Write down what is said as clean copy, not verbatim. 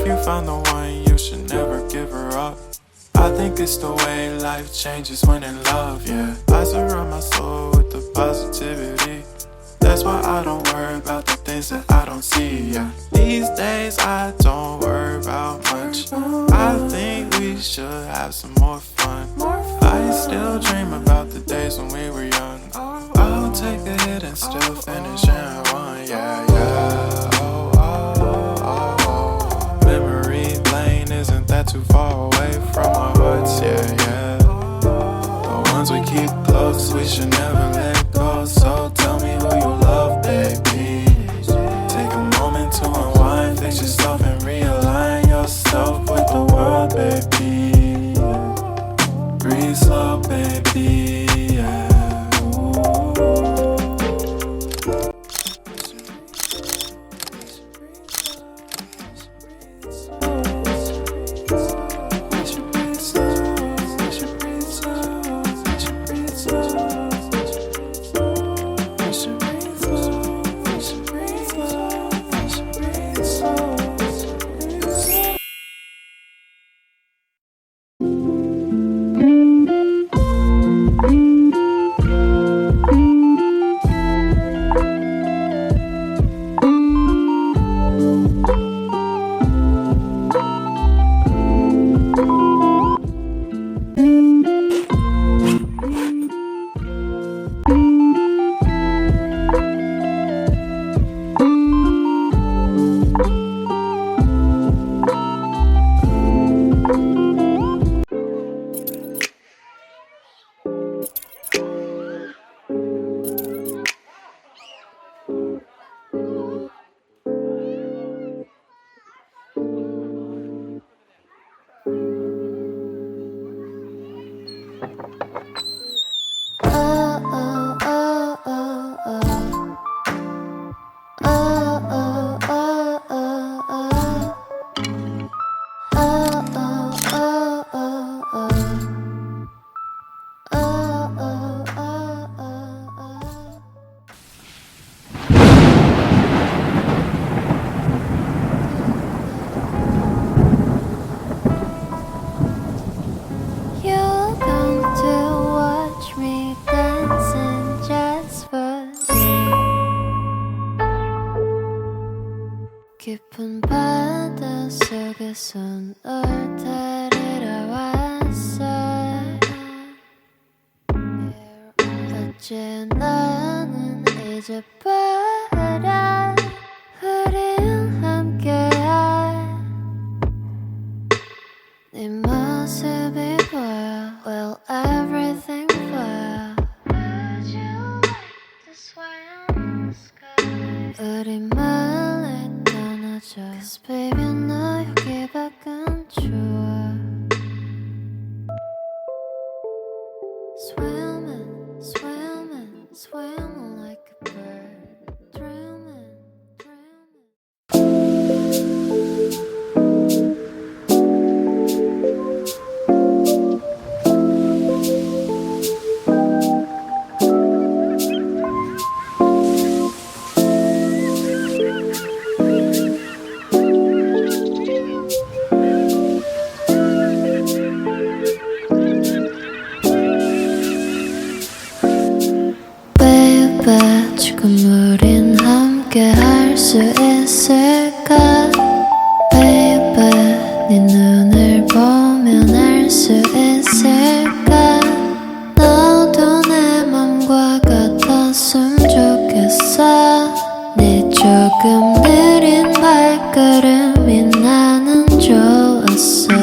If you found the one, you should never give her up. I think it's the way life changes when in love, yeah. I surround my soul with the positivity. That's why I don't worry about the things that I don't see, yeah. These days I don't worry about much. I think we should have some more fun. I still dream about the days when we were young. I'll take a hit and still finish in one, yeah, yeah. Oh, oh, oh, oh. Memory lane isn't that too far away from our hearts, yeah, yeah. The ones we keep close, we should never let go. So tell me who you love, baby. Take a moment to unwind, fix yourself and realign yourself with the world, baby. Breathe slow, baby, yeah. 깊은 바다 속에선 널 데리러 왔어. 어째 나는 이제 버려. 우린 함께야. 네 모습이 보여. Well, everything 보여. Would you like to swim in the sky? 우리 멀리 Cause baby 나 여기 밖은 좋아. Swimming, swimming, swimming like a bird. Dreaming, dreaming. 지금 우린 함께 할 수 있을까? Baby, 네 눈을 보면 알 수 있을까? 너도 내 맘과 같았으면 좋겠어. 네 조금 느린 발걸음이 나는 좋았어.